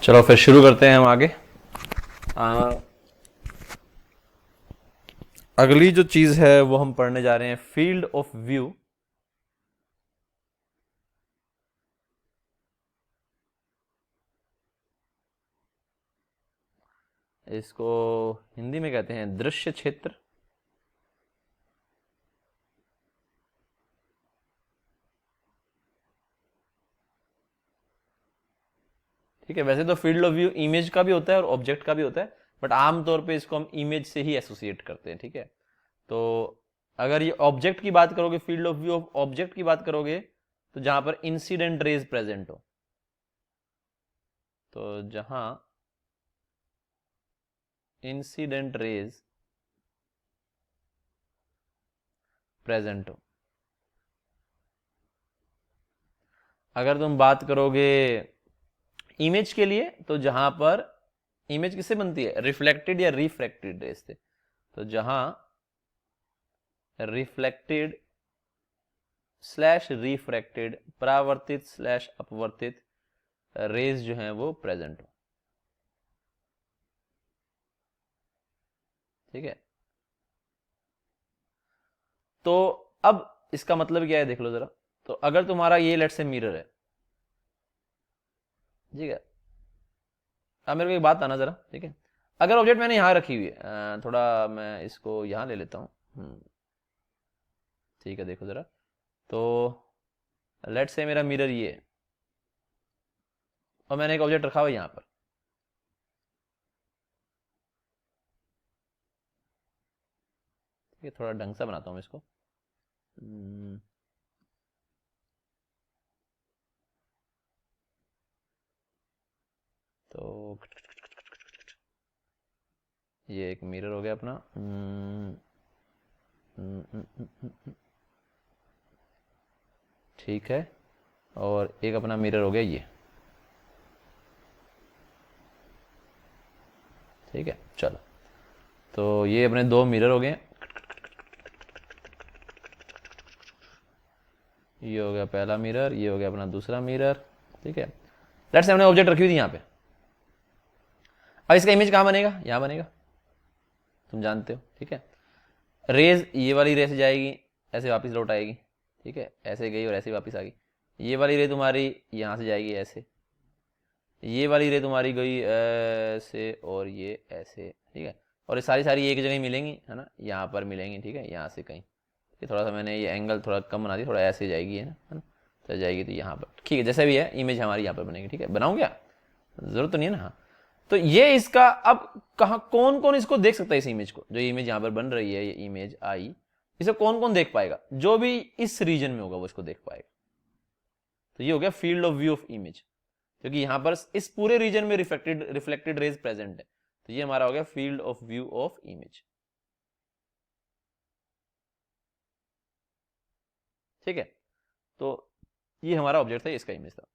चलो फिर शुरू करते हैं हम आगे। आ, अगली जो चीज है वो हम पढ़ने जा रहे हैं फील्ड ऑफ व्यू। इसको हिंदी में कहते हैं दृश्य क्षेत्र। ठीक है, वैसे तो फील्ड ऑफ व्यू इमेज का भी होता है और ऑब्जेक्ट का भी होता है, बट आमतौर पे इसको हम इमेज से ही एसोसिएट करते हैं। ठीक है, तो अगर ये ऑब्जेक्ट की बात करोगे, field of view of object की बात करोगे, तो जहां पर इंसिडेंट रेज प्रेजेंट हो, तो जहां इंसिडेंट रेज प्रेजेंट हो। अगर तुम बात करोगे इमेज के लिए, तो जहां पर इमेज किससे बनती है, रिफ्लेक्टेड या रिफ्रैक्टेड रेज से, तो जहां रिफ्लेक्टेड स्लैश रिफ्रैक्टेड, परावर्तित स्लैश अपवर्तित रेज जो हैं वो प्रेजेंट हो। ठीक है, तो अब इसका मतलब क्या है देख लो जरा। तो अगर तुम्हारा ये लेट से मिरर है, ठीक है, अब मेरे को एक बात आना जरा। ठीक है, अगर ऑब्जेक्ट मैंने यहां रखी हुई है, थोड़ा मैं इसको यहां ले लेता हूं। ठीक है, देखो जरा। तो लेट से मेरा मिरर ये है और मैंने एक ऑब्जेक्ट रखा हुआ है यहां पर। ठीक है, थोड़ा ढंग से बनाता हूं इसको। हम्म, तो ये एक मिरर हो गया अपना। ठीक है, और एक अपना मिरर हो गया ये। ठीक है, चलो, तो ये अपने दो मिरर हो गए। ये हो गया पहला मिरर, ये हो गया अपना दूसरा मिरर। ठीक है, लेट्स से हमने ऑब्जेक्ट रखी हुई थी यहाँ पे। अब इसका इमेज कहाँ बनेगा, यहाँ बनेगा, तुम जानते हो। ठीक है, रेज ये वाली रे से जाएगी, ऐसे वापस लौट आएगी। ठीक है, ऐसे गई और ऐसे वापस आ गई। ये वाली रे तुम्हारी यहाँ से जाएगी ऐसे, ये वाली रे तुम्हारी गई ऐसे और ये ऐसे। ठीक है, और ये सारी सारी एक जगह मिलेंगी, है ना, यहाँ पर मिलेंगी। ठीक है, यहाँ से कहीं, ये थोड़ा सा मैंने ये एंगल थोड़ा कम बना दिया, थोड़ा ऐसे जाएगी, है ना, तो जाएगी तो यहाँ पर। ठीक है, जैसे भी है इमेज हमारी यहाँ पर बनेगी। ठीक है, बनाऊँ क्या, जरूरत तो नहीं है ना। हाँ, तो ये इसका अब कहाँ कौन कौन इसको देख सकता है, इस इमेज को, जो इमेज यहाँ पर बन रही है, ये इमेज आई, इसे कौन कौन देख पाएगा, जो भी इस रीजन में होगा वो इसको देख पाएगा। तो ये हो गया field of view of image, क्योंकि यहां पर इस पूरे रीजन में रिफ्लेक्टेड रेज प्रेजेंट है। तो ये हमारा हो गया field of view of image. ठीक है, तो ये हमारा ऑब्जेक्ट था, इसका इमेज था।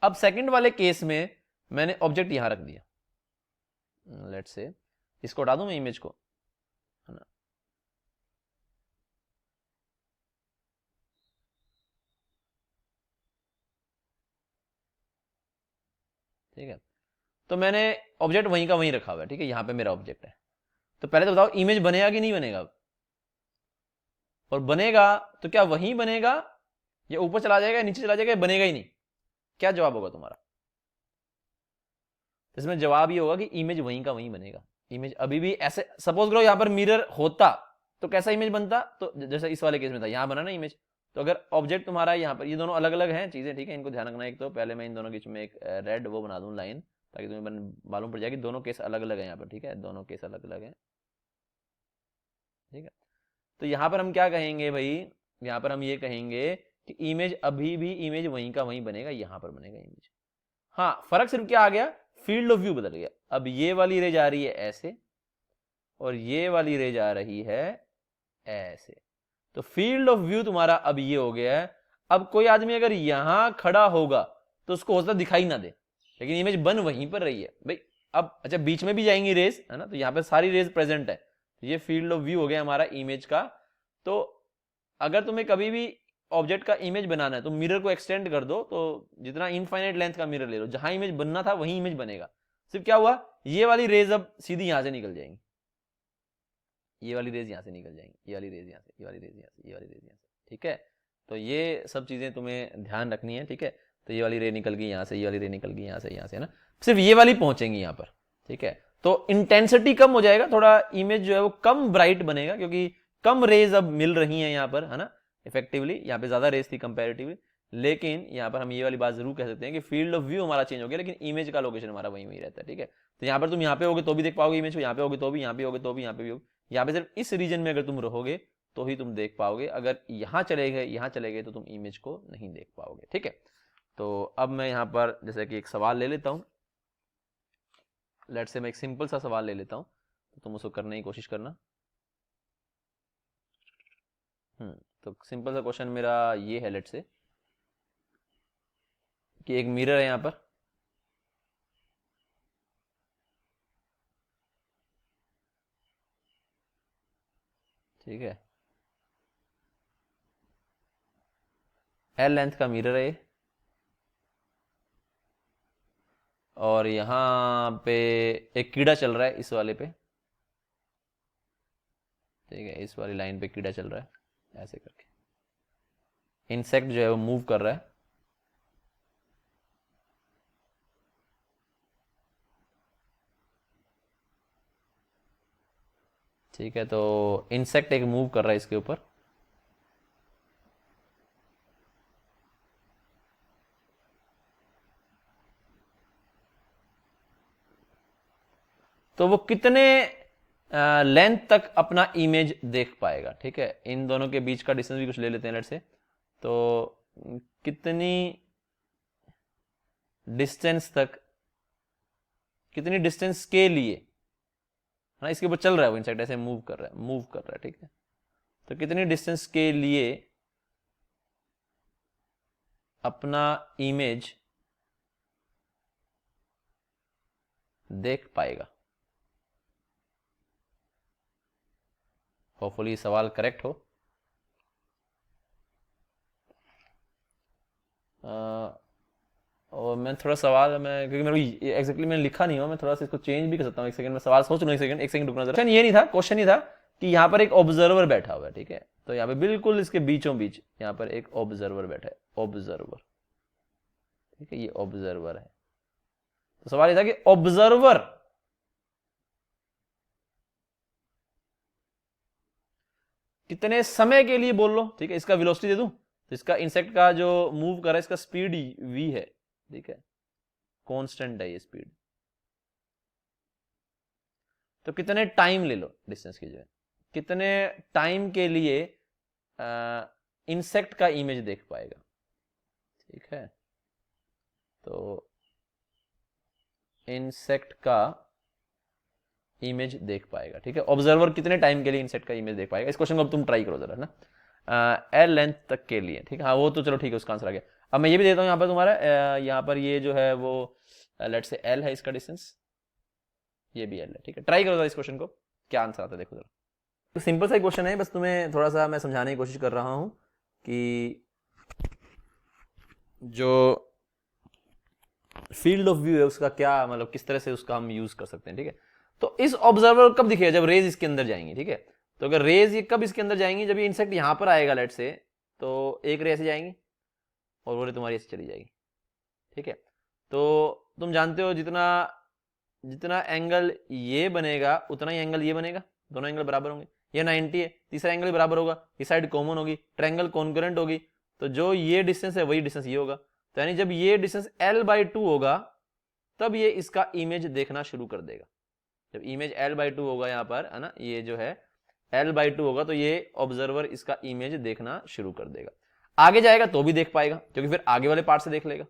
अब सेकंड वाले केस में मैंने ऑब्जेक्ट यहां रख दिया, लेट से इसको हटा दूं मैं इमेज को, है ना। ठीक है, तो मैंने ऑब्जेक्ट वहीं का वहीं रखा हुआ है। ठीक है, यहां पे मेरा ऑब्जेक्ट है। तो पहले तो बताओ इमेज बनेगा कि नहीं बनेगा, और बनेगा तो क्या वहीं बनेगा, या ऊपर चला जाएगा, नीचे चला जाएगा, बनेगा ही नहीं? क्या जवाब होगा तुम्हारा? तो इसमें जवाब ये होगा कि इमेज वहीं का वहीं बनेगा। इमेज अभी भी ऐसे, सपोज करो यहां पर मिरर होता तो कैसा इमेज बनता, तो जैसे इस वाले केस में था, यहां बना ना इमेज। तो अगर ऑब्जेक्ट तुम्हारा यहाँ पर, ये दोनों अलग अलग हैं चीजें, ठीक है, इनको ध्यान रखना। एक तो पहले मैं इन दोनों के बीच में एक रेड वो बना दूं लाइन, ताकि तुम्हें मालूम पड़ जाए कि दोनों केस अलग अलग है यहाँ पर। ठीक है, दोनों केस अलग अलग है। ठीक है, तो यहाँ पर हम क्या कहेंगे भाई, यहाँ पर हम ये कहेंगे कि इमेज अभी भी इमेज वहीं का वहीं बनेगा, यहां पर बनेगा इमेज। हाँ, फर्क सिर्फ क्या आ गया, फील्ड ऑफ व्यू बदल गया। अब ये वाली रे जा रही है ऐसे, और ये वाली रे जा रही है ऐसे। तो फील्ड ऑफ व्यू तुम्हारा अब ये हो गया है। अब कोई आदमी अगर यहां खड़ा होगा तो उसको हो सकता दिखाई ना दे, लेकिन इमेज बन वहीं पर रही है भाई। अब अच्छा, बीच में भी जाएंगी रेज, है ना, तो यहां पर सारी रेज प्रेजेंट है। तो ये फील्ड ऑफ व्यू हो गया हमारा इमेज का। तो अगर तुम्हें कभी भी ऑब्जेक्ट का इमेज बनाना है तो मिरर को एक्सटेंड कर दो, तो जितना इनफाइनाइट लेंथ का मिरर ले लो, जहां इमेज बनना था वही इमेज बनेगा। सिर्फ क्या हुआ, ये वाली रेज अब सीधी यहां से निकल जाएंगी, ये वाली रेज यहां से निकल जाएंगी, ये वाली रेज यहां से, ये वाली रेज यहां से, ये वाली रेज यहां से, ठीक है। तो ये सब चीजें तुम्हें ध्यान रखनी है, ठीक है। तो ये वाली रे निकल गई यहां से, ये वाली रे निकल गई यहां से ना, सिर्फ ये वाली पहुंचेंगी यहां पर, ठीक है। तो इंटेंसिटी कम हो जाएगा, थोड़ा इमेज जो है वो कम ब्राइट बनेगा, क्योंकि कम रेज अब मिल रही है यहाँ पर, है ना, इफेक्टिवली। यहाँ पे ज्यादा रेज थी कंपैरेटिवली, लेकिन यहाँ पर हम ये वाली बात जरूर कह सकते हैं कि फील्ड ऑफ व्यू हमारा चेंज हो गया, लेकिन इमेज का लोकेशन हमारा वही वही रहता है, ठीक है। तो यहाँ पर तुम यहाँ पे होगे तो भी देख पाओगे इमेज को, यहाँ पे होगे तो भी, यहाँ पे होगे तो भी, यहाँ पे भी होगे। यहाँ पे सिर्फ इस रीजन में अगर तुम रहोगे तो ही तुम देख पाओगे, अगर यहाँ चले गए तो तुम इमेज को नहीं देख पाओगे, ठीक है। तो अब मैं यहाँ पर जैसे कि एक सवाल ले लेता हूँ, लेट्स से मैं एक सिंपल सा सवाल ले लेता हूँ, तो तुम उसको करने की कोशिश करना। तो सिंपल सा क्वेश्चन मेरा ये है, लेट्स से कि एक मिरर है यहाँ पर, ठीक है, एल लेंथ का मिरर है, और यहाँ पे एक कीड़ा चल रहा है इस वाले पे, ठीक है, इस वाली लाइन पे कीड़ा चल रहा है ऐसे करके, इंसेक्ट जो है वो मूव कर रहा है, ठीक है। तो इंसेक्ट एक मूव कर रहा है इसके ऊपर, तो वो कितने लेंथ तक अपना इमेज देख पाएगा, ठीक है। इन दोनों के बीच का डिस्टेंस भी कुछ ले लेते हैं, लेट से। तो कितनी डिस्टेंस तक, कितनी डिस्टेंस के लिए, है ना, इसके ऊपर चल रहा है वो इंसेक्ट, ऐसे मूव कर रहा है, ठीक है। तो कितनी डिस्टेंस के लिए अपना इमेज देख पाएगा। होपफुली सवाल करेक्ट हो। और मैं थोड़ा सवाल, मैं क्योंकि मेरे को एग्जैक्टली मैंने लिखा नहीं हो, मैं थोड़ा सा इसको चेंज भी कर सकता हूँ। एक सेकंड में सवाल सोच लूँ, एक सेकंड रुकना जरा। क्वेश्चन ये नहीं था, क्वेश्चन ये था कि यहाँ पर एक ऑब्जर्वर बैठा हुआ है, ठीक है। तो यहाँ पे बिल्कुल इसके बीचों बीच यहाँ पर एक ऑब्जर्वर बैठा है, ऑब्जर्वर, ठीक है, ये ऑब्जर्वर है। तो सवाल ये था कि ऑब्जर्वर कितने समय के लिए, बोल लो, ठीक है। इसका वेलोसिटी दे दूं, तो इसका इंसेक्ट का जो मूव कर रहा है इसका स्पीड v है, ठीक है, कांस्टेंट है ये स्पीड। तो कितने टाइम ले लो डिस्टेंस की जो है, कितने टाइम के लिए इंसेक्ट का इमेज देख पाएगा, ठीक है। तो इंसेक्ट का इमेज देख पाएगा, ठीक है। ऑब्जर्वर कितने टाइम के लिए इंसेक्ट का इमेज देख पाएगा, इस क्वेश्चन को अब तुम ट्राई करो जरा ना, एल लेंथ तक के लिए, ठीक है। हाँ वो तो चलो ठीक है, उसका आंसर आ गया। अब मैं ये भी देता हूँ यहाँ पर तुम्हारा, यहाँ पर ये जो है वो लेट से एल है इसका डिस्टेंस, ये भी एल है, ठीक है। ट्राई करो इस क्वेश्चन को, क्या आंसर आता है देखो जरा। तो सिंपल सा क्वेश्चन है, बस तुम्हें थोड़ा सा मैं समझाने की कोशिश कर रहा हूँ कि जो फील्ड ऑफ व्यू है उसका क्या मतलब, किस तरह से उसका हम यूज कर सकते हैं, ठीक है। तो इस ऑब्जर्वर कब दिखेगा, जब रेज इसके अंदर जाएंगी, ठीक है। तो अगर रेज ये कब इसके अंदर जाएंगी, जब ये इंसेक्ट यहां पर आएगा लेट से, तो एक रे ऐसे जाएंगी और वो रे तुम्हारी ऐसे चली जाएगी, ठीक है। तो तुम जानते हो जितना जितना एंगल ये बनेगा उतना ही एंगल ये बनेगा, दोनों एंगल बराबर होंगे। ये 90 है, तीसरा एंगल बराबर होगा, ये साइड कॉमन होगी, ट्रायंगल कॉन्करेंट होगी, तो जो ये डिस्टेंस है वही डिस्टेंस ये होगा। तो यानी जब ये डिस्टेंस l/2 होगा तब ये इसका इमेज देखना शुरू कर देगा। जब इमेज l/2 होगा यहाँ पर, है ना, ये जो है l/2 होगा, तो ये ऑब्जर्वर इसका इमेज देखना शुरू कर देगा। आगे जाएगा तो भी देख पाएगा, क्योंकि फिर आगे वाले पार्ट से देख लेगा,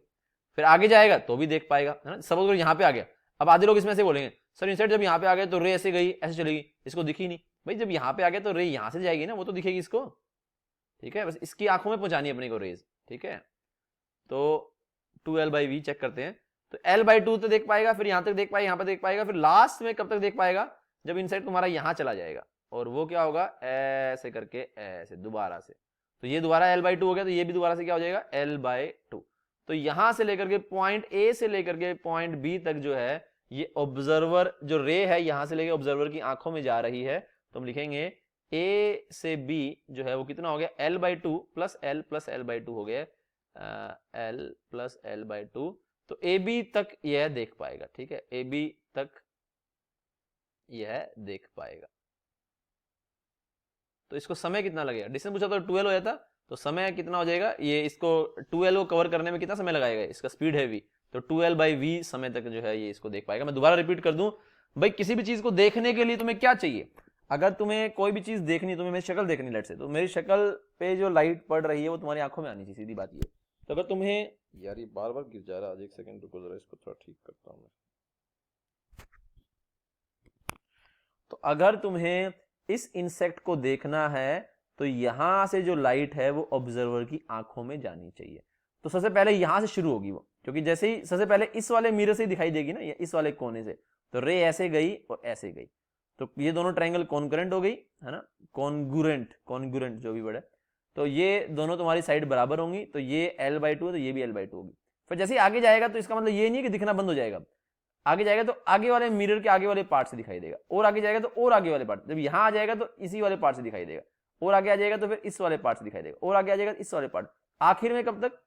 फिर आगे जाएगा तो भी देख पाएगा, है ना। सपोज यहाँ पे आ गया, अब आधे लोग इसमें से बोलेंगे सर इंसेक्ट जब यहाँ पे आ गए तो रे ऐसे गई ऐसे चलेगी, इसको दिखी नहीं। भाई जब यहाँ पे आ गया तो रे यहाँ से जाएगी ना, वो तो दिखेगी इसको, ठीक है। बस इसकी आंखों में पहुंचानी है अपने को रेज, ठीक है। तो 2l/v चेक करते हैं, तो l/2 तो देख पाएगा, फिर यहां तक देख पाएगा, यहां पर देख पाएगा, फिर लास्ट में कब तक देख पाएगा, जब इंसेक्ट तुम्हारा यहां चला जाएगा, और वो क्या होगा, ऐसे करके ऐसे दोबारा से, तो ये दोबारा l/2 हो गया, तो ये भी दोबारा से क्या हो जाएगा l/2। तो यहां से लेकर के पॉइंट ए से लेकर के पॉइंट बी तक जो है ये ऑब्जर्वर जो रे है यहां से लेकर ऑब्जर्वर की आंखों में जा रही है, तो हम लिखेंगे ए से बी जो है वो कितना हो गया l/2 प्लस l/2 हो गया l+l/2। तो ए बी तक यह देख पाएगा, ठीक है, ए बी तक यह देख पाएगा। तो इसको समय कितना लगेगा, डिस्टेंस पूछा तो 12 हो जाता, तो समय कितना हो जाएगा, ये इसको 12 को कवर करने में कितना समय लगाएगा, इसका स्पीड है v, तो 12/v समय तक जो है ये इसको देख पाएगा। मैं दोबारा रिपीट कर दूं, भाई किसी भी चीज को देखने के लिए तुम्हें क्या चाहिए, अगर तुम्हें कोई भी चीज देखनी, तुम्हें मेरी शक्ल देखनी लेट से, तो मेरी शक्ल पे जो लाइट पड़ रही है वो तुम्हारी आंखों में आनी चाहिए, सीधी बात ये। तो अगर तुम्हें, यार ये बार बार गिर जा रहा है, आज एक सेकंड रुको जरा, इसको थोड़ा ठीक करता हूं मैं। तो अगर तुम्हें इस इंसेक्ट को देखना है तो यहां से जो लाइट है वो ऑब्जर्वर की आंखों में जानी चाहिए। तो सबसे पहले यहां से शुरू होगी वो, क्योंकि जैसे ही सबसे पहले इस वाले मिरर से दिखाई देगी ना, या इस वाले कोने से, तो रे ऐसे गई और ऐसे गई, तो ये दोनों ट्रायंगल कॉन्करेंट हो गई है ना, कॉन्ग्रुएंट जो भी वर्ड है, तो ये दोनों तुम्हारी साइड बराबर होंगी, तो ये l/2 है तो ये भी l/2 होगी। फिर जैसे ही आगे जाएगा तो इसका मतलब ये नहीं कि दिखना बंद हो जाएगा, आगे जाएगा तो आगे वाले मिरर के आगे वाले पार्ट से दिखाई देगा, और आगे जाएगा तो और आगे वाले पार्ट, जब यहां आ जाएगा तो इसी वाले पार्ट से दिखाई देगा, और आगे आ जाएगा तो फिर इस वाले पार्ट से दिखाई देगा, और आगे आ जाएगा तो इस वाले पार्ट, आखिर में कब तक,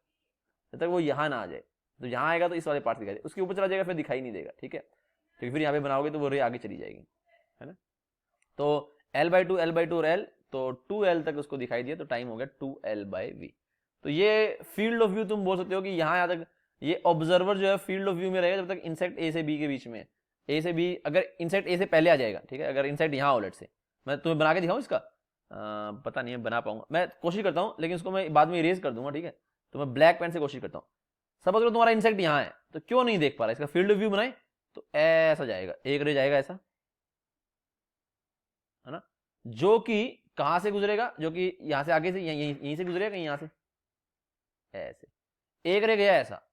जब तक वो यहां ना आ जाए, तो यहां आएगा तो इस वाले पार्ट से दिखाई देगा, उसके ऊपर चला जाएगा फिर दिखाई नहीं देगा, ठीक है, क्योंकि फिर यहाँ पे बनाओगे तो वो रे आगे चली जाएगी, है ना। तो l/2 और l, तो 2l तक उसको दिखाई दिया, तो टाइम हो गया 2l/v। तो ये फील्ड ऑफ व्यू तुम बोल सकते हो कि यहाँ तक ये ऑब्जर्वर जो है फील्ड ऑफ व्यू में रहेगा जब तक इंसेक्ट ए से बी के बीच में है। ए से बी, अगर इंसेक्ट ए से पहले आ जाएगा, ठीक है, अगर इंसेक्ट यहाँ ऑलेट से, मैं तुम्हें बना के दिखाऊं इसका, पता नहीं है बना पाऊंगा, मैं कोशिश करता हूँ, लेकिन उसको मैं बाद में इरेज कर दूंगा, ठीक है। तो मैं ब्लैक पेन से कोशिश करता हूँ। सपोज करो तुम्हारा इंसेक्ट यहाँ है, तो क्यों नहीं देख पा रहा, इसका फील्ड ऑफ व्यू बनाए, तो ऐसा जाएगा, एक रे जाएगा ऐसा, है ना, जो कि कहां से गुजरेगा, जो कि यहां से आगे से यहीं से गुजरेगा, कहीं यहां से ऐसे, एक रे गया ऐसा,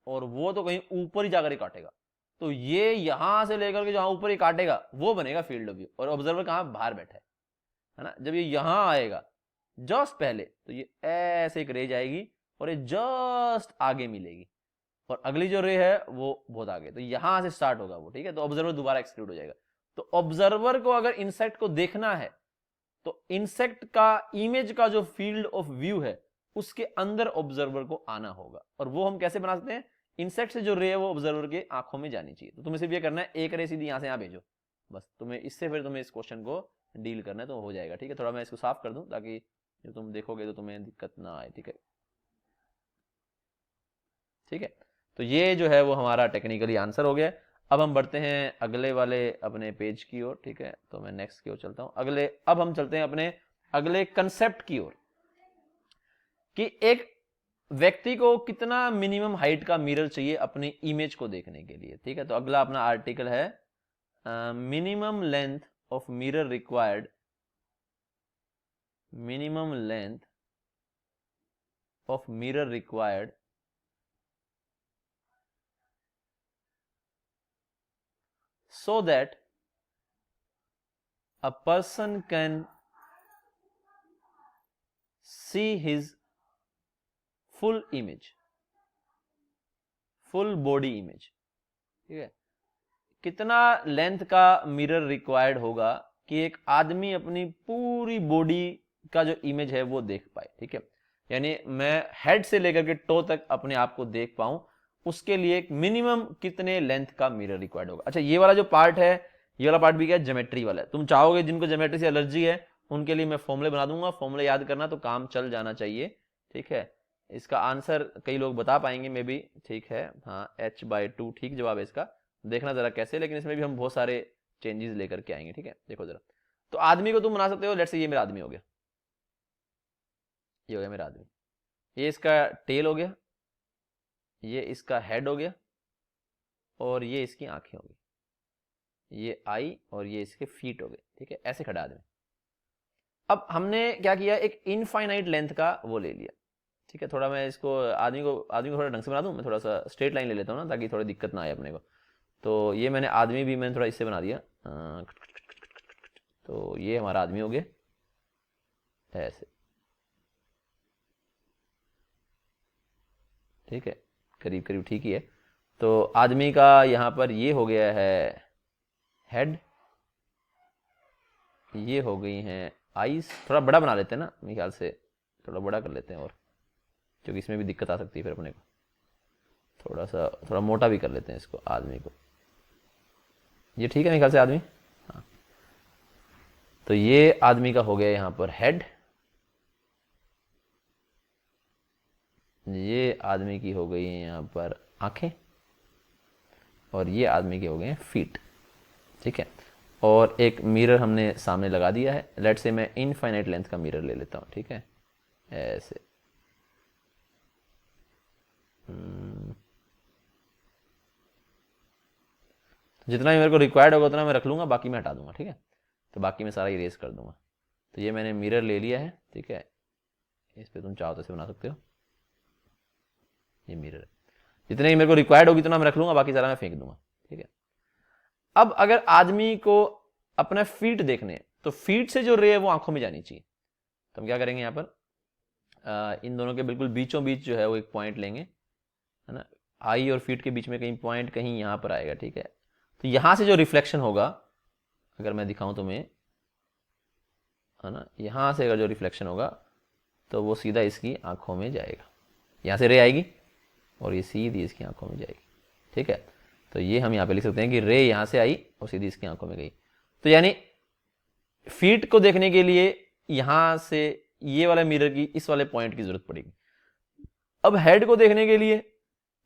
और वो तो कहीं ऊपर ही जाकर ही काटेगा, तो ये यहां से लेकर के जहां ऊपर ही काटेगा वो बनेगा फील्ड ऑफ व्यू, और ऑब्जर्वर कहां बाहर बैठा है ना। जब ये यहां आएगा जस्ट पहले, तो ये ऐसे एक रे जाएगी और ये जस्ट आगे मिलेगी, और अगली जो रे है वो बहुत आगे, तो यहां से स्टार्ट होगा वो, ठीक है। तो ऑब्जर्वर दोबारा एक्सक्लूड हो जाएगा। तो ऑब्जर्वर को अगर इंसेक्ट को देखना है तो इंसेक्ट का इमेज का जो फील्ड ऑफ व्यू है उसके अंदर ऑब्जर्वर को आना होगा, और वो हम कैसे बना सकते हैं, इंसेक्ट से जो रे है वो ऑब्जर्वर के आंखों में जानी चाहिए। तो तुम्हें सिर्फ ये करना है, एक रे सीधी यहां से यहां भेजो, बस तुम्हें इससे फिर तुम्हें इस क्वेश्चन को डील करना है, तो हो जाएगा, ठीक है। थोड़ा मैं इसको साफ कर दूं ताकि जब तुम देखोगे तो तुम्हें दिक्कत ना आए, ठीक है, ठीक है। तो ये जो है वो हमारा टेक्निकली आंसर हो गया। अब हम बढ़ते हैं अगले वाले अपने पेज की ओर, ठीक है। तो मैं नेक्स्ट की ओर चलता हूं, अब हम चलते हैं अपने अगले कंसेप्ट की ओर, कि एक व्यक्ति को कितना मिनिमम हाइट का मिरर चाहिए अपनी इमेज को देखने के लिए, ठीक है। तो अगला अपना आर्टिकल है minimum length of mirror required, minimum length of mirror required so that a person can see his full image, full body image, ठीक है। कितना लेंथ का मिरर रिक्वायर्ड होगा कि एक आदमी अपनी पूरी बॉडी का जो इमेज है वो देख पाए, ठीक है, यानी मैं हेड से लेकर के टो तक अपने आप को देख पाऊं, उसके लिए एक मिनिमम कितने लेंथ का मिरर रिक्वायर्ड होगा। अच्छा, ये वाला जो पार्ट है, ये वाला पार्ट भी क्या है, ज्योमेट्री वाला है। तुम चाहोगे जिनको ज्योमेट्री से एलर्जी है उनके लिए मैं फॉर्मूले बना दूंगा, फॉर्मूले याद करना तो काम चल जाना चाहिए, ठीक है। इसका आंसर कई लोग बता पाएंगे मे बी, ठीक है, हाँ h/2 ठीक जवाब है इसका, देखना जरा कैसे, लेकिन इसमें भी हम बहुत सारे चेंजेस लेकर के आएंगे, ठीक है। देखो जरा, तो आदमी को तुम बना सकते हो, लेट्स से ये मेरा आदमी हो गया, ये हो गया मेरा आदमी, ये इसका टेल हो गया, ये इसका हेड हो गया, और ये इसकी आंखें हो गई, ये आई और ये इसके फीट हो गए, ठीक है, ऐसे खड़ा आदमी। अब हमने क्या किया, एक इनफाइनाइट लेंथ का वो ले लिया, ठीक है। थोड़ा मैं इसको आदमी को थोड़ा ढंग से बना दूं, मैं थोड़ा सा स्ट्रेट लाइन ले लेता हूँ ना, ताकि थोड़ी दिक्कत ना आए अपने को। तो ये मैंने आदमी भी मैंने थोड़ा इससे बना दिया, तो ये हमारा आदमी हो गया ऐसे, ठीक है, करीब करीब ठीक ही है। तो आदमी का यहाँ पर ये हो गया है हेड, ये हो गई हैं आईज। थोड़ा बड़ा बना लेते हैं ना, मेरे ख्याल से थोड़ा बड़ा कर लेते हैं, और क्योंकि इसमें भी दिक्कत आ सकती है फिर अपने को। थोड़ा मोटा भी कर लेते हैं इसको, आदमी को। ये ठीक है मेरे ख्याल से आदमी। हाँ, तो ये आदमी का हो गया यहाँ पर हेड, ये आदमी की हो गई है यहाँ पर आंखें, और ये आदमी के हो गए हैं फीट। ठीक है, और एक मिरर हमने सामने लगा दिया है। लेट से मैं इनफाइनाइट लेंथ का मिरर ले लेता हूँ। ठीक है, ऐसे जितना भी मेरे को रिक्वायर्ड होगा उतना मैं रख लूँगा, बाकी मैं हटा दूंगा। ठीक है, तो बाकी मैं सारा इरेज कर दूंगा। तो ये मैंने मिरर ले लिया है। ठीक है, इस पर तुम चाहो तो ऐसे बना सकते हो, ये मिरर है। जितने ही मेरे को रिक्वायर्ड होगी उतना मैं रख लूँगा, बाकी सारा मैं फेंक दूंगा। ठीक है, अब अगर आदमी को अपना फीट देखने, तो फीट से जो रे है वो आंखों में जानी चाहिए। तो हम क्या करेंगे यहाँ पर, इन दोनों के बिल्कुल बीचों बीच जो है वो एक पॉइंट लेंगे, है ना। आई और फीट के बीच में कहीं पॉइंट कहीं यहाँ पर आएगा। ठीक है, तो यहाँ से जो रिफ्लेक्शन होगा, अगर मैं दिखाऊं तुम्हें, है ना, यहाँ से अगर जो रिफ्लेक्शन होगा तो वो सीधा इसकी आंखों में जाएगा। यहाँ से रे आएगी और ये सीधी इसकी आंखों में जाएगी। ठीक है, तो ये हम यहाँ पे लिख सकते हैं कि रे यहाँ से आई और सीधी इसकी आंखों में गई। तो यानी फीट को देखने के लिए यहाँ से ये वाले मिरर की इस वाले पॉइंट की जरूरत पड़ेगी। अब हेड को देखने के लिए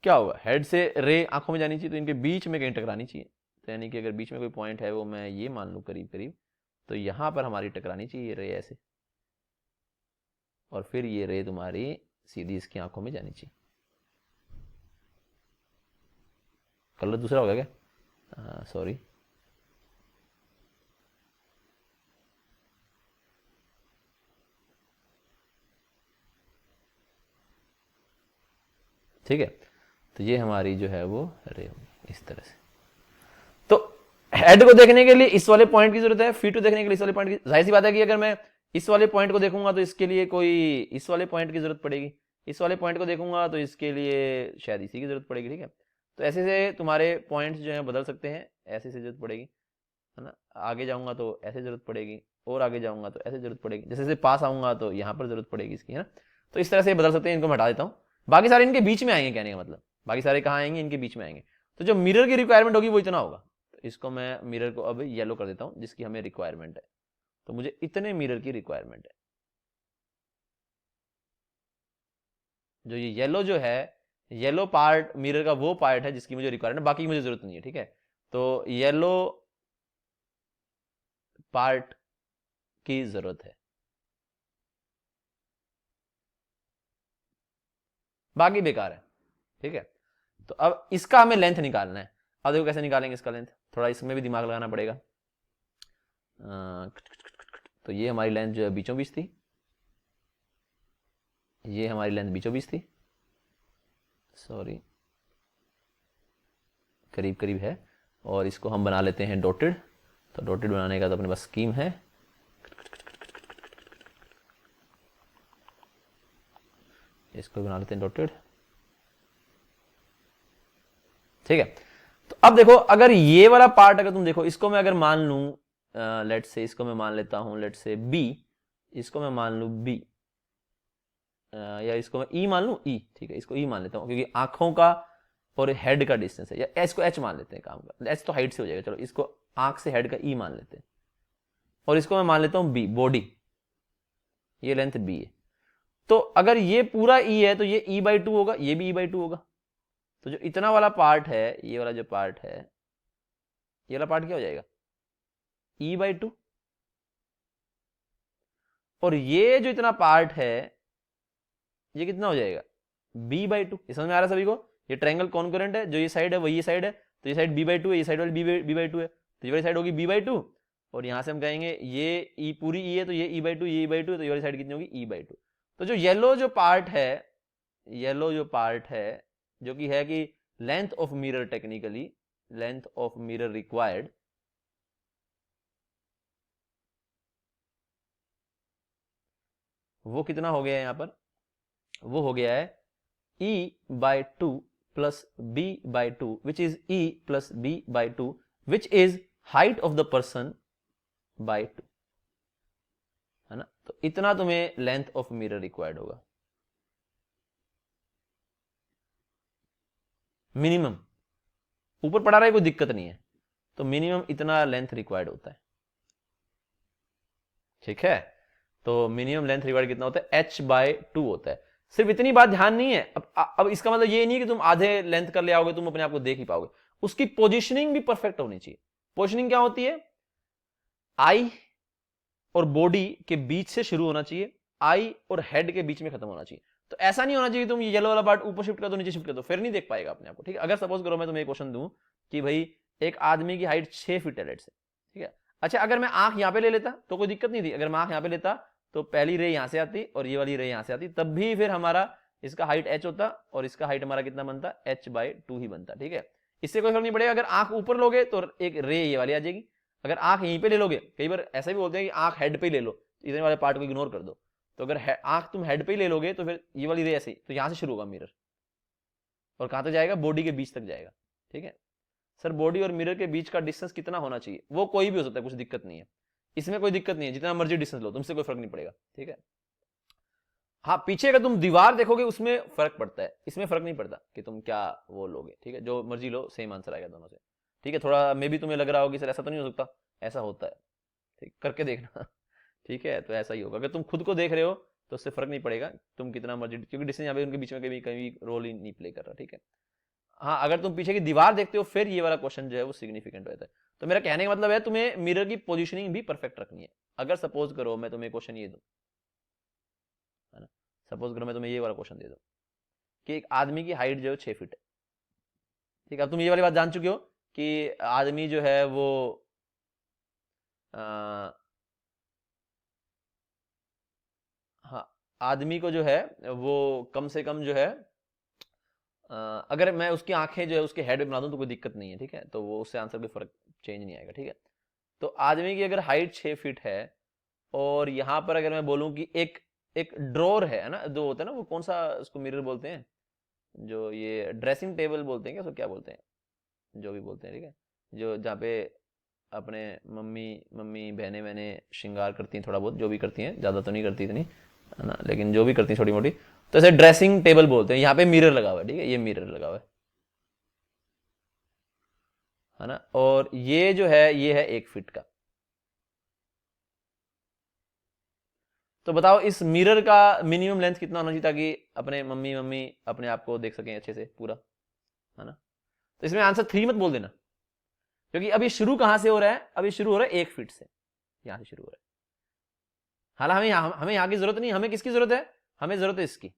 क्या होगा, हेड से रे आंखों में जानी चाहिए, तो इनके बीच में कहीं टकरानी चाहिए। तो यानी कि अगर बीच में कोई पॉइंट है, वो मैं ये मान लूँ करीब करीब, तो यहाँ पर हमारी टकरानी चाहिए रे ऐसे, और फिर ये रे तुम्हारी सीधी इसकी आंखों में जानी चाहिए। कलर दूसरा हो गया क्या, सॉरी। ठीक है, तो ये हमारी जो है वो रे होगी इस तरह से। तो हेड को देखने के लिए इस वाले पॉइंट की जरूरत है, फीट को देखने के लिए इस वाले पॉइंट की। जाहिर सी बात है कि अगर मैं इस वाले पॉइंट को देखूंगा तो इसके लिए कोई इस वाले पॉइंट की जरूरत पड़ेगी, इस वाले पॉइंट को देखूंगा तो इसके लिए शायद इसी की जरूरत पड़ेगी। ठीक है, तो ऐसे से तुम्हारे पॉइंट्स जो है बदल सकते हैं, ऐसे से जरूरत पड़ेगी, है ना। आगे जाऊंगा तो ऐसे जरूरत पड़ेगी, और आगे जाऊंगा तो ऐसे जरूरत पड़ेगी, जैसे जैसे पास आऊंगा तो यहाँ पर जरूरत पड़ेगी इसकी, है ना। तो इस तरह से बदल सकते हैं। इनको मैं हटा देता हूँ, बाकी सारे इनके बीच में आएंगे, कहने का मतलब बाकी सारे कहाँ आएंगे, इनके बीच में आएंगे। तो जो मिरर की रिक्वायरमेंट होगी वो इतना होगा। तो इसको मैं मिरर को अब येलो कर देता हूँ, जिसकी हमें रिक्वायरमेंट है। तो मुझे इतने मिरर की रिक्वायरमेंट है। जो ये येलो जो है, येलो पार्ट मिरर का वो पार्ट है जिसकी मुझे रिक्वायरमेंट है, बाकी की मुझे जरूरत नहीं है। ठीक है, तो येलो पार्ट की जरूरत है, बाकी बेकार है। ठीक है, तो अब इसका हमें लेंथ निकालना है। अब देखो कैसे निकालेंगे इसका लेंथ, थोड़ा इसमें भी दिमाग लगाना पड़ेगा। तो ये हमारी लेंथ जो है बीचों बीच थी, ये हमारी लेंथ बीचों बीच थी, सॉरी, करीब करीब है। और इसको हम बना लेते हैं डॉटेड। तो डॉटेड बनाने का तो अपने पास स्कीम है, इसको बना लेते हैं डॉटेड। ठीक है, तो अब देखो, अगर ये वाला पार्ट अगर तुम देखो, इसको मैं अगर मान लूं, लेट से इसको मैं मान लेता हूं, लेट से बी, इसको मैं मान लूं बी, या इसको मैं ई मान लूं ई। ठीक है, इसको ई मान लेता हूं क्योंकि आंखों का और हेड का डिस्टेंस है। या इसको एच मान लेते हैं, काम का एच तो हाइट से हो जाएगा, चलो इसको आंख से हेड का ई मान लेते हैं, और इसको मैं मान लेता हूं बी, बॉडी, ये लेंथ बी है। तो अगर ये पूरा ई है तो ये ई बाई टू होगा, ये भी ई बाई टू होगा। तो जो इतना वाला पार्ट है, ये वाला जो पार्ट है, ये वाला पार्ट क्या हो जाएगा, ई बाई टू। और ये जो इतना पार्ट है, ये कितना हो जाएगा, बी बाई टू। समझ में आ रहा है सभी को, ये ट्रायंगल कॉन्करेंट है, जो ये साइड है वही ये साइड है, तो ये साइड बी बाई टू है, ये साइड वाली बी बाई टू है, तो ये वाली साइड होगी बी बाई टू। और यहां से हम कहेंगे ये ई पूरी ई है, तो ये ई बाई टू, ये ई बाई टू, तो ये वाली साइड कितनी होगी, ई बाई टू। तो जो येलो जो पार्ट है, येलो जो पार्ट है, जो कि है कि length of mirror, technically length of mirror required, वो कितना हो गया है यहां पर, वो हो गया है E/2 plus B/2 which is E plus B/2 which is height of the person by 2, है ना। तो इतना तुम्हें लेंथ ऑफ मिरर रिक्वायर्ड होगा मिनिमम। ऊपर पढ़ा रहा है कोई दिक्कत नहीं है, तो मिनिमम इतना लेंथ रिक्वायर्ड होता है, ठीक है। तो मिनिमम लेंथ रिक्वायर्ड कितना होता है, h/2 होता है। सिर्फ इतनी बात ध्यान नहीं है। अब इसका मतलब ये नहीं कि तुम आधे लेंथ कर ले आओगे, तुम अपने आप को देख ही पाओगे। उसकी पोजीशनिंग भी परफेक्ट होनी चाहिए। पोजीशनिंग क्या होती है, आई और बॉडी के बीच से शुरू होना चाहिए, आई और हेड के बीच में खत्म होना चाहिए। तो ऐसा नहीं होना चाहिए तुम ये येलो वाला पार्ट ऊपर शिफ्ट कर दो, नीचे शिफ्ट कर दो, फिर नहीं देख पाएगा अपने आप को, ठीक है। अगर सपोज करो मैं तुम्हें एक क्वेश्चन दूं कि भाई एक आदमी की हाइट 6 फीट है लेट से, ठीक है। अच्छा, अगर मैं आंख यहां पे ले लेता तो कोई दिक्कत नहीं थी। अगर मैं आंख यहां पे लेता तो पहली रे यहां से आती और ये वाली रे यहां से आती, तब भी फिर हमारा इसका हाइट h होता और इसका हाइट हमारा कितना बनता, h/2 ही बनता, ठीक है। इससे कोई फर्क नहीं पड़ेगा। अगर आंख ऊपर लोगे तो एक रे ये वाली आ जाएगी, अगर आंख यहीं पे ले लोगे, कई बार ऐसा भी बोलते हैं कि आंख हेड पे ले लो, इतने वाले पार्ट को इग्नोर कर दो। तो अगर आंख तुम हेड पे ही ले लोगे तो फिर ये वाली रे ऐसे, तो यहां से शुरू होगा मिरर और कहां तक जाएगा, बॉडी के बीच तक जाएगा, ठीक है। सर बॉडी और मिरर के बीच का डिस्टेंस कितना होना चाहिए, वो कोई भी हो सकता है, कुछ दिक्कत नहीं है, इसमें कोई दिक्कत नहीं है, जितना मर्जी डिस्टेंस लो, तुमसे कोई फर्क नहीं पड़ेगा, ठीक है। हाँ, पीछे अगर तुम दीवार देखोगे उसमें फर्क पड़ता है, इसमें फर्क नहीं पड़ता कि तुम क्या वो लोगे, ठीक है। जो मर्जी लो सेम आंसर आएगा दोनों से, ठीक है। थोड़ा मे भी तुम्हें लग रहा होगा कि सर ऐसा तो नहीं हो सकता, ऐसा होता है, ठीक, करके देखना ठीक है। तो ऐसा ही होगा, अगर तुम खुद को देख रहे हो तो उससे फर्क नहीं पड़ेगा तुम कितना मर्जी, क्योंकि डिस्टेंस यहाँ पे उनके बीच में कभी कभी रोल ही नहीं प्ले कर रहा, ठीक है। हाँ, अगर तुम पीछे की दीवार देखते हो फिर ये वाला क्वेश्चन जो है वो सिग्निफिकेंट होता है। तो मेरा कहने का मतलब है तुम्हें मिरर की पोजीशनिंग भी परफेक्ट रखनी है। अगर सपोज करो मैं तुम्हें क्वेश्चन ये दूं, है ना, सपोज करो मैं तुम्हें ये वाला क्वेश्चन दे दूं कि एक आदमी की हाइट जो है 6 फीट है, ठीक है। अब तुम ये वाली बात जान चुके हो कि आदमी जो है वो हाँ, आदमी को जो है वो कम से कम जो है अगर मैं उसकी आंखें जो है उसके हेड पे बना दूं तो कोई दिक्कत नहीं है, ठीक है। तो वो उससे आंसर भी फर्क चेंज नहीं आएगा, ठीक है। तो आदमी की अगर हाइट 6 फीट है और यहां पर अगर मैं बोलूं कि एक एक ड्रॉर है ना, जो होता है ना, वो कौन सा उसको मिरर बोलते हैं, जो ये ड्रेसिंग टेबल बोलते हैं क्या, उसको क्या बोलते हैं, जो भी बोलते हैं, ठीक है। जो जहाँ पे अपने मम्मी मम्मी बहनें बहनें श्रृंगार करती हैं, थोड़ा बहुत जो भी करती हैं, ज़्यादा तो नहीं करती इतनी, है ना, लेकिन जो भी करती हैं छोटी मोटी, तो ऐसे ड्रेसिंग टेबल बोलते हैं। यहाँ पे मिरर लगा हुआ है, ठीक है, ये मिरर लगा हुआ है ना। और ये जो है ये है 1 फीट का। तो बताओ इस मिरर का मिनिमम लेंथ कितना होना चाहिए ताकि अपने मम्मी मम्मी अपने आप को देख सकें अच्छे से पूरा, है ना। तो इसमें आंसर 3 मत बोल देना, क्योंकि अभी शुरू कहां से हो रहा है, अभी शुरू हो रहा है 1 फीट से, यहां से शुरू हो रहा है। हालांकि हमें यहां की जरूरत नहीं, हमें किसकी जरूरत है, हमें जरूरत है इसकी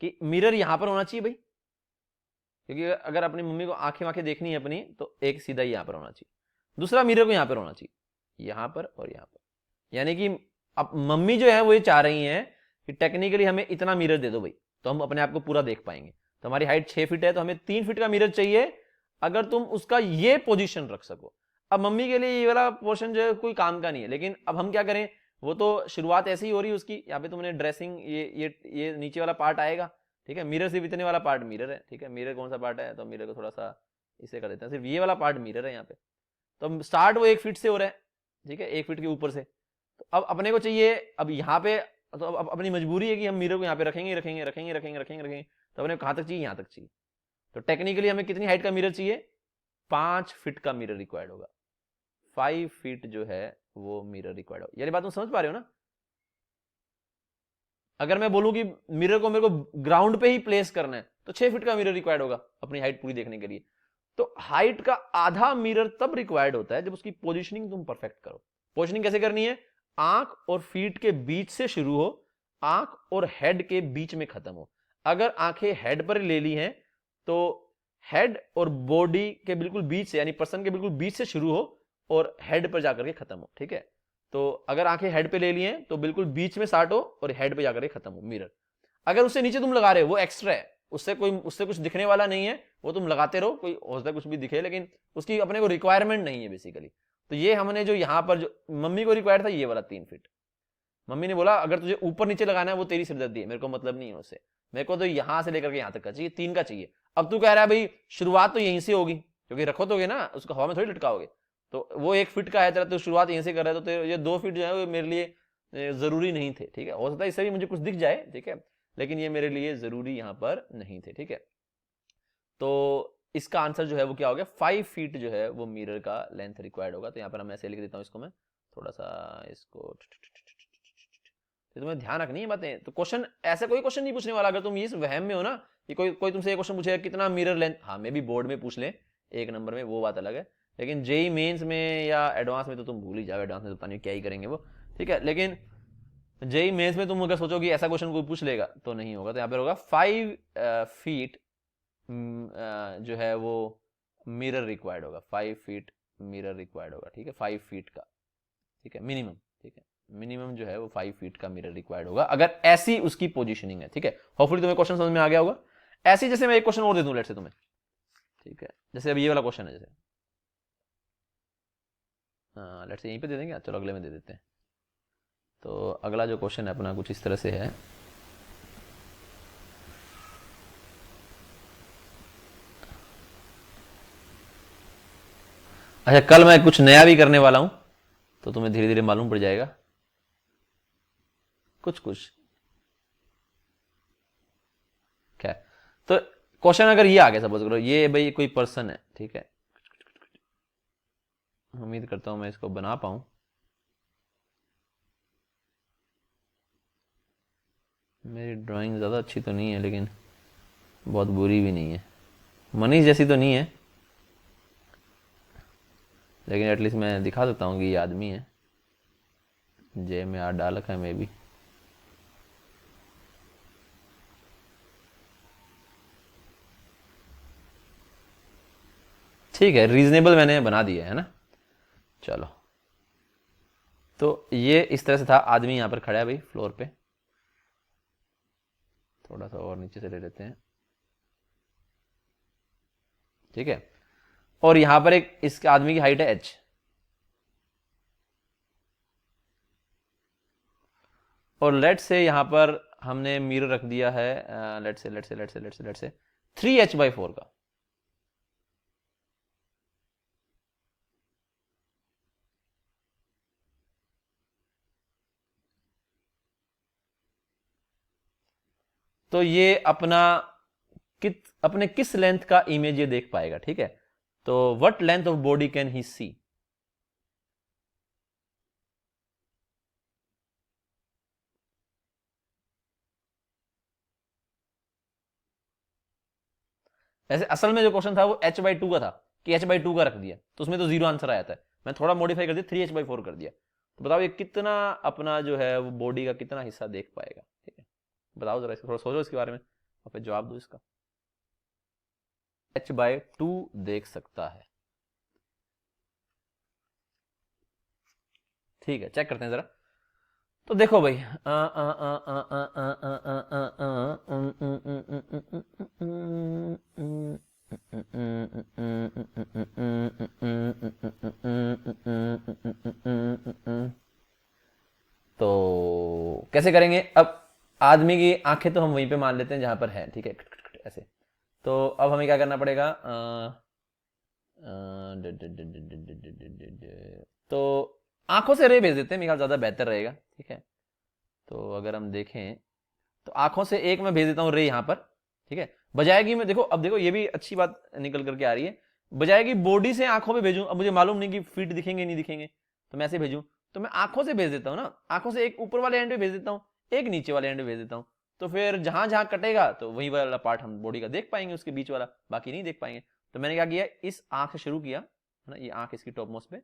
कि मिरर यहां पर होना चाहिए भाई, क्योंकि अगर अपनी मम्मी को आंखें वाखें देखनी है अपनी तो एक सीधा यहां पर होना चाहिए, दूसरा मिरर को यहां पर होना चाहिए, यहां पर और यहां पर। यानी कि अब मम्मी जो है वो ये चाह रही है कि टेक्निकली हमें इतना मिरर दे दो भाई, तो हम अपने आप को पूरा देख पाएंगे। तो हमारी हाइट 6 फीट है तो हमें 3 फीट का मिरर चाहिए, अगर तुम उसका ये पोजीशन रख सको। अब मम्मी के लिए ये वाला पोर्शन जो है कोई काम का नहीं है, लेकिन अब हम क्या करें, वो तो शुरुआत ऐसी ही हो रही है उसकी। यहाँ पे तुमने ड्रेसिंग ये नीचे वाला पार्ट आएगा, ठीक है। मिरर सिर्फ इतने वाला पार्ट मिरर है, ठीक है। मिरर कौन सा पार्ट है, तो मिरर को थोड़ा सा इसे कर देते हैं, सिर्फ ये वाला पार्ट मिरर है यहाँ पे। तो स्टार्ट वो 1 फीट से हो रहा है, ठीक है, 1 फीट के ऊपर से। तो अब अपने को चाहिए, अब यहाँ पे तो अब अपनी मजबूरी है कि हम मिरर को यहाँ पे रखेंगे रखेंगे रखेंगे रखेंगे रखेंगे रखेंगे। तो अपने कहाँ तक चाहिए, यहाँ तक चाहिए। तो टेक्निकली हमें कितनी हाइट का मिरर चाहिए, 5 फीट का मिरर रिक्वायर्ड होगा। 5 फीट जो है वो मिरर रिक्वायर्ड होगा। यानी बात तुम समझ पा रहे हो ना। अगर मैं बोलूं कि मिरर को मेरे को ग्राउंड पे ही प्लेस करना है तो 6 फीट का मिरर रिक्वायर्ड होगा अपनी हाइट पूरी देखने के लिए। तो हाइट का आधा मिरर तब रिक्वायर्ड होता है जब उसकी पोजीशनिंग तुम परफेक्ट करो। पोजीशनिंग कैसे करनी है, आंख और फीट के बीच से शुरू हो, आंख और हेड के बीच में खत्म हो। अगर आंखें हेड पर ले ली हैं तो हेड और बॉडी के बिल्कुल बीच से, यानी पर्सन के बिल्कुल बीच से शुरू हो और हेड पर जाकर के खत्म हो, ठीक है। तो अगर आंखें हेड पे ले ली हैं तो बिल्कुल बीच में स्टार्ट हो और हेड पे जाकर के खत्म हो मिरर। अगर उससे नीचे तुम लगा रहे हो वो एक्स्ट्रा है, उससे कुछ दिखने वाला नहीं है, वो तुम लगाते रहो, कोई हो सकता है कुछ भी दिखे, लेकिन उसकी अपने को रिक्वायरमेंट नहीं है बेसिकली। तो ये हमने जो यहाँ पर जो मम्मी को रिक्वायर्ड था ये वाला 3 फीट, मम्मी ने बोला अगर तुझे ऊपर नीचे लगाना है वो तेरी सिरदर्दी है, मेरे को मतलब नहीं है उससे, मेरे को तो यहां से लेकर के यहां तक का चाहिए, 3 का चाहिए। अब तू कह रहा है भाई शुरुआत तो यहीं से होगी, क्योंकि रखोगे ना उसको हवा में थोड़ी लटकाओगे, तो वो 1 फीट का है तेरा, तो शुरुआत यहीं से कर रहा है, तो ये 2 फीट जो है वो मेरे लिए जरूरी नहीं थे, ठीक है। हो सकता है इससे भी मुझे कुछ दिख जाए, ठीक है, लेकिन ये मेरे लिए जरूरी यहाँ पर नहीं थे, ठीक है। तो इसका आंसर जो है वो क्या हो गया, 5 फीट जो है वो मिरर का लेंथ रिक्वायर्ड होगा। तो यहाँ पर हम ऐसे लिख देता हूँ इसको, मैं थोड़ा सा इसको, तो तुम्हें ध्यान रखनी है बातें। तो क्वेश्चन ऐसे कोई क्वेश्चन नहीं पूछने वाला, अगर तुम इस वहम में हो ना कि कोई तुमसे ये क्वेश्चन पूछेगा कितना मिरर लेंथ, हाँ मे भी बोर्ड में पूछ ले 1 नंबर में, वो बात अलग है, लेकिन जेई मेंस में या एडवांस में तो तुम भूल ही जाओ, एडवांस में तो पता नहीं क्या ही करेंगे वो, ठीक है। लेकिन जेई मेंस में तुम अगर सोचोगे ऐसा क्वेश्चन कोई पूछ लेगा तो नहीं होगा। तो यहाँ पर होगा 5 फीट जो है वो मिरर रिक्वायर्ड होगा, 5 फीट मिरर रिक्वायर्ड होगा, ठीक है, 5 फीट का, ठीक है, मिनिमम, ठीक है, मिनिमम जो है वो 5 फीट का मिरर रिक्वायर्ड होगा अगर ऐसी उसकी पोजीशनिंग है, ठीक है। होपफुली तुम्हें क्वेश्चन समझ में आ गया होगा। ऐसी जैसे मैं एक क्वेश्चन और दे दूं लेट से तुम्हें, ठीक है, जैसे अब ये वाला क्वेश्चन है, जैसे हाँ लेट से यहीं पे दे देंगे, चलो अगले में दे देते हैं। तो अगला जो क्वेश्चन है अपना कुछ इस तरह से है, अच्छा कल मैं कुछ नया भी करने वाला हूं, तो तुम्हें धीरे धीरे मालूम पड़ जाएगा कुछ कुछ, क्या। तो क्वेश्चन अगर ये आ गया, सपोज करो ये भाई कोई पर्सन है, ठीक है, उम्मीद करता हूं मैं इसको बना पाऊं, मेरी ड्राइंग ज़्यादा अच्छी तो नहीं है लेकिन बहुत बुरी भी नहीं है, मनीष जैसी तो नहीं है, लेकिन एटलीस्ट मैं दिखा सकता हूँ कि ये आदमी है, जे में आर डाल रखा है मे भी, ठीक है, रीजनेबल मैंने बना दिया है ना। चलो तो ये इस तरह से था, आदमी यहाँ पर खड़ा है भाई फ्लोर पे, थोड़ा सा और नीचे से ले लेते हैं, ठीक है, और यहां पर एक इस आदमी की हाइट है h, और लेट से यहां पर हमने मिरर रख दिया है लेट से 3h/4 का, तो ये अपने किस लेंथ का इमेज ये देख पाएगा, ठीक है। तो what length of body can he see, ऐसे असल में जो क्वेश्चन था वो h/2 का था, कि h/2 का रख दिया तो उसमें तो 0 आंसर आया था, मैं थोड़ा मॉडिफाई कर दिया 3h/4 कर दिया। तो बताओ ये कितना अपना जो है वो बॉडी का कितना हिस्सा देख पाएगा, ठीक है, बताओ जरा, इसको थोड़ा सोचो इसके बारे में और फिर जवाब दो इसका। h/2 देख सकता है, ठीक है, चेक करते हैं जरा। तो देखो भाई तो कैसे करेंगे अब, आदमी की आंखें तो हम वहीं पे मान लेते हैं जहां पर है, ठीक है, ऐसे। तो अब हमें क्या करना पड़ेगा, तो आंखों से रे भेज देते हैं, मेरे ख्याल ज्यादा बेहतर रहेगा, ठीक है। तो अगर हम देखें तो आंखों से एक मैं भेज देता हूं रे यहां पर, ठीक है, बजाय कि मैं देखो, अब देखो ये भी अच्छी बात निकल करके आ रही है, बजाय कि बॉडी से आंखों पे भेजूं, अब मुझे मालूम नहीं कि फीट दिखेंगे नहीं दिखेंगे, तो मैं ऐसे भेजूं, तो मैं आंखों से भेज देता हूं ना, आंखों से एक ऊपर वाले एंड पे भेज देता हूं, एक नीचे वाले एंड पे भेज देता हूं, तो फिर जहां जहां कटेगा तो वही वाला पार्ट हम बॉडी का देख पाएंगे, उसके बीच वाला बाकी नहीं देख पाएंगे। तो मैंने क्या किया, इस आंख से शुरू किया है ना, ये आंख इसकी टॉप मोस्ट पे,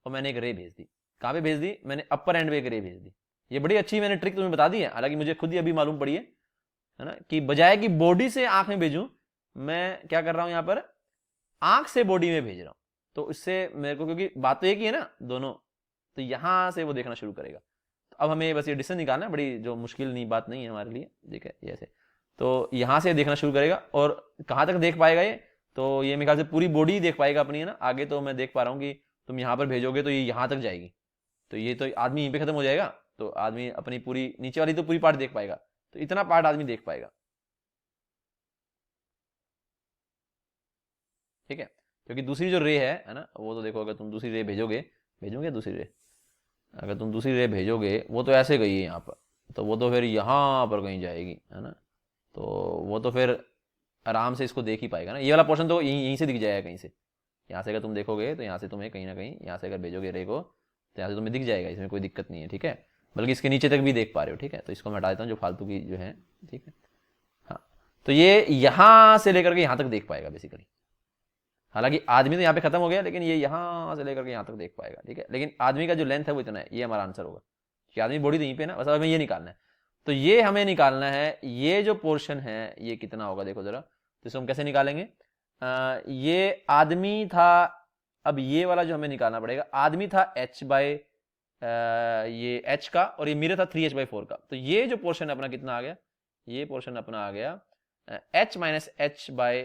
और मैंने एक रे भेज दी, कहां पे भेज दी, मैंने अपर एंड पे एक रे भेज दी। ये बड़ी अच्छी मैंने ट्रिक तुम्हें बता दी है, हालांकि मुझे खुद ही अभी मालूम पड़ी है ना, कि बजाय कि बॉडी से आंख में भेजूं, मैं क्या कर रहा हूं यहां पर आंख से बॉडी में भेज रहा हूं, तो इससे मेरे को, क्योंकि बात तो एक ही है ना दोनों, तो यहां से वो देखना शुरू करेगा। तो अब हमें बस ये डिसीजन निकालना है, बड़ी जो मुश्किल नहीं बात नहीं है हमारे लिए, देखिए ये ऐसे, तो यहां से देखना शुरू करेगा, और कहां तक देख पाएगा ये, तो ये मेरे ख्याल से पूरी बॉडी ही देख पाएगा अपनी, है ना। आगे तो मैं देख पा रहा हूं कि तुम यहां पर भेजोगे तो ये यहां तक जाएगी, तो ये तो आदमी यहीं पे खत्म हो जाएगा, तो आदमी अपनी पूरी नीचे वाली तो पूरी पार्ट देख पाएगा, तो इतना पार्ट आदमी देख पाएगा, ठीक है। क्योंकि दूसरी जो रे है ना, वो तो देखो, अगर तुम दूसरी रे भेजोगे दूसरी रे, अगर तुम दूसरी रे भेजोगे वो तो ऐसे गई है यहाँ पर, तो वो तो फिर यहाँ पर कहीं जाएगी, है ना, तो वो तो फिर आराम से इसको देख ही पाएगा ना। ये वाला पोर्शन तो यहीं से दिख जाएगा कहीं से, यहाँ से अगर तुम देखोगे तो यहाँ से तुम्हें कहीं ना कहीं, यहाँ से अगर भेजोगे रे को तो यहाँ से तुम्हें दिख जाएगा, इसमें कोई दिक्कत नहीं है, ठीक है। बल्कि इसके नीचे तक भी देख पा रहे हो, ठीक है। तो इसको मैं हटा देता हूँ जो फालतू की जो है, ठीक है। हाँ, तो ये यहाँ से लेकर के यहाँ तक देख पाएगा बेसिकली। हालांकि आदमी तो यहाँ पे खत्म हो गया, लेकिन ये यहाँ से लेकर के यहाँ तक देख पाएगा, ठीक है। लेकिन आदमी का जो लेंथ है वो इतना है, ये हमारा आंसर होगा कि आदमी बॉडी तो यहीं पे ना, बस हमें ये निकालना है। तो ये हमें निकालना है, ये जो पोर्शन है ये कितना होगा, देखो जरा। तो इसको हम कैसे निकालेंगे, ये आदमी था, अब ये वाला जो हमें निकालना पड़ेगा, आदमी था h बाय ये h का, और ये मिरर था 3h/4 का। तो ये जो पोर्शन अपना कितना आ गया, ये पोर्शन अपना आ गया h माइनस h बाय,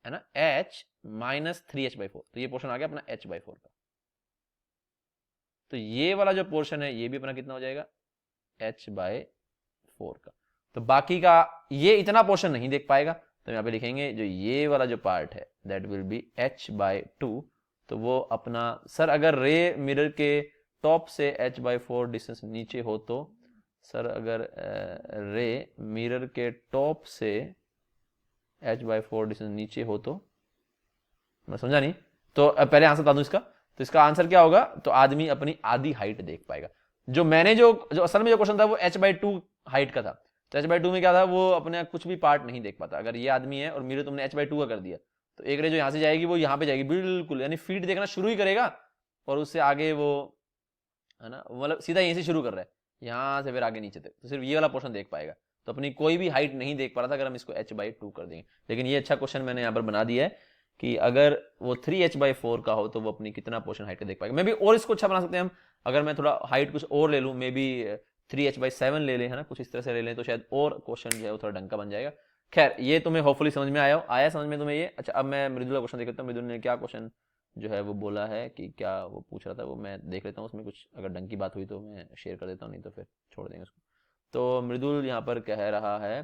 है ना, h माइनस 3h/4। तो ये पोर्शन आ गया अपना h/4 का। तो ये वाला जो पोर्शन है ये भी अपना कितना हो जाएगा, h/4 का। तो बाकी का ये इतना पोर्शन नहीं देख पाएगा, तो यहाँ पे लिखेंगे जो ये वाला जो पार्ट है दैट विल बी h/2। तो वो अपना, सर अगर रे मिरर के टॉप से h/4 डिस्टेंस नीचे हो तो, सर अगर रे मिरर के टॉप से h/4 डिस्टेंस नीचे हो तो, मैं समझा नहीं, तो पहले आंसर बता दूं इसका। तो इसका आंसर क्या होगा, तो आदमी अपनी आधी हाइट देख पाएगा। जो मैंने जो असल में जो क्वेश्चन था वो h/2 हाइट का था, तो h/2 में क्या था, वो अपने कुछ भी पार्ट नहीं देख पाता। अगर ये आदमी है और मिरर तुमने h/2 का कर दिया, तो एक रे जो यहाँ से जाएगी वो यहाँ पे जाएगी बिल्कुल, यानी फीट देखना शुरू ही करेगा, और उससे आगे वो, है ना, मतलब सीधा यहीं से शुरू कर रहा है, यहाँ से फिर आगे नीचे तक, तो सिर्फ ये वाला पोर्शन देख पाएगा। तो अपनी कोई भी हाइट नहीं देख पा रहा था अगर हम इसको h/2 कर देंगे। लेकिन ये अच्छा क्वेश्चन मैंने यहाँ पर बना दिया है कि अगर वो 3h/4 का हो तो वो अपनी कितना पोर्शन हाइट का देख पाएगा। मे बी और इसको अच्छा बना सकते हैं हम, अगर मैं थोड़ा हाइट कुछ और ले लूँ, मे बी 3h/7 ले लें, है ना, कुछ इस तरह से ले लें, तो शायद और क्वेश्चन जो है वो थोड़ा ढंग का बन जाएगा। खैर, ये तुम्हें होपफुली समझ में आया समझ में तुम्हें ये। अच्छा, अब मैं मृदुल का क्वेश्चन देख लेता हूँ, मृदुल ने क्या क्वेश्चन जो है वो बोला है, कि क्या वो पूछ रहा था, वो मैं देख लेता हूँ। उसमें कुछ अगर ढंग की बात हुई तो मैं शेयर कर देता हूँ, नहीं तो फिर छोड़ देंगे उसको। तो मृदुल यहाँ पर कह रहा है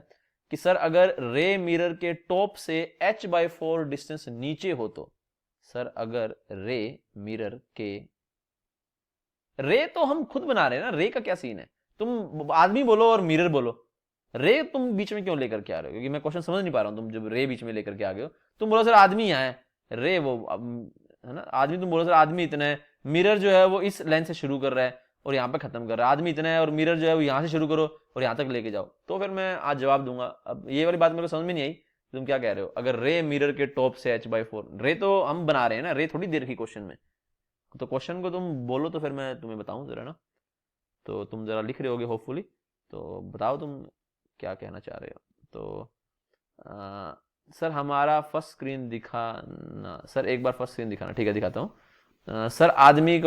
कि सर अगर रे मिरर के टॉप से h/4 डिस्टेंस नीचे हो तो, सर अगर रे मिरर के, रे तो हम खुद बना रहे हैं ना, रे का क्या सीन है, तुम आदमी बोलो और मिरर बोलो, रे तुम बीच में क्यों लेकर के आ रहे हो, क्योंकि मैं क्वेश्चन समझ नहीं पा रहा हूँ। तुम जब रे बीच में लेकर के आ गए हो, तुम बोलो सर आदमी यहाँ है, रे वो, है ना, आदमी, तुम बोलो सर आदमी इतना है, मिरर जो है वो इस लाइन से शुरू कर रहा है और यहाँ पे खत्म कर रहा है, आदमी इतना है और मिरर जो है वो यहाँ से शुरू करो और यहाँ तक लेके जाओ, तो फिर मैं आज जवाब दूंगा। अब ये वाली बात मेरे को समझ में नहीं आई, तुम क्या कह रहे हो, अगर रे मिरर के टॉप से h/4, रे तो हम बना रहे हैं ना, रे थोड़ी देर की क्वेश्चन में, तो क्वेश्चन को तुम बोलो तो फिर मैं तुम्हें बताऊं जरा ना। तो तुम जरा लिख रहे होगे होपफुली, तो बताओ तुम क्या कहना चाह रहे हो। तो सर हमारा फर्स्ट स्क्रीन दिखाना, सर एक बार फर्स्ट स्क्रीन दिखाना, ठीक है दिखाता हूँ। सर आदमी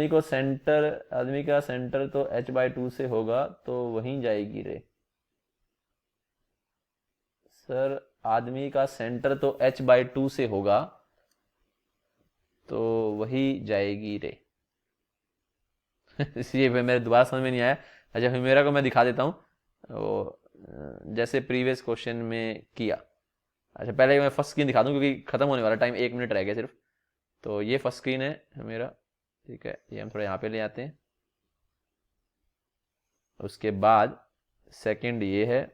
को सेंटर, आदमी का सेंटर तो h/2 से होगा, तो वहीं जाएगी रे। सर आदमी का सेंटर तो h/2 से होगा, तो वही जाएगी रे। इसलिए मेरे दोबारा समझ में नहीं आया। अच्छा, हिमेरा को मैं दिखा देता हूँ, वो जैसे प्रीवियस क्वेश्चन में किया। अच्छा, पहले मैं फर्स्ट स्क्रीन दिखा दूँ क्योंकि खत्म होने वाला टाइम, 1 मिनट रह गया सिर्फ। तो ये फर्स्ट स्क्रीन है मेरा, ठीक है, ये हम थोड़ा यहाँ पे ले आते हैं। उसके बाद सेकंड ये है,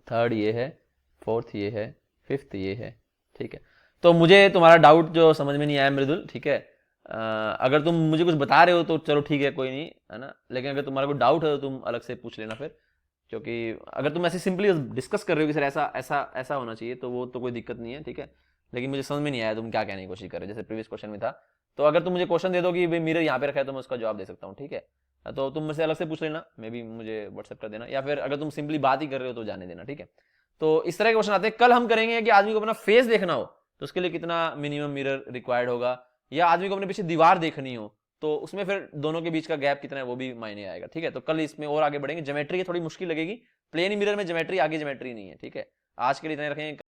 थर्ड ये है, फोर्थ ये है, फिफ्थ ये है, ठीक है। तो मुझे तुम्हारा डाउट जो समझ में नहीं आया मृदुल, ठीक है, अगर तुम मुझे कुछ बता रहे हो तो चलो ठीक है, कोई नहीं, है ना, लेकिन अगर तुम्हारा कोई डाउट है तो तुम अलग से पूछ लेना फिर, क्योंकि अगर तुम ऐसे सिंपली डिस्कस कर रहे हो कि सर ऐसा ऐसा ऐसा होना चाहिए, तो वो तो कोई दिक्कत नहीं है, ठीक है। लेकिन मुझे समझ में नहीं आया तुम क्या कहने की कोशिश कर रहे हो, जैसे प्रीवियस क्वेश्चन में था। तो अगर तुम मुझे क्वेश्चन दे दो कि भाई मिरर यहाँ पे रखा है, तो मैं उसका जवाब दे सकता हूँ, ठीक है। तो तुम मुझसे अलग से पूछ लेना, मे बी मुझे व्हाट्सएप कर देना, या फिर अगर तुम सिंपली बात ही कर रहे हो तो जाने देना, ठीक है। तो इस तरह के क्वेश्चन आते हैं। कल हम करेंगे कि आदमी को अपना फेस देखना हो तो उसके लिए कितना मिनिमम मिरर रिक्वायर्ड होगा, या आदमी को अपने पीछे दीवार देखनी हो तो उसमें फिर दोनों के बीच का गैप कितना है वो भी मायने आएगा, ठीक है। तो कल इसमें और आगे बढ़ेंगे। ज्योमेट्री थोड़ी मुश्किल लगेगी, प्लेन मिरर में ज्योमेट्री, आगे ज्योमेट्री नहीं है, ठीक है। आज के लिए इतना ही रखेंगे।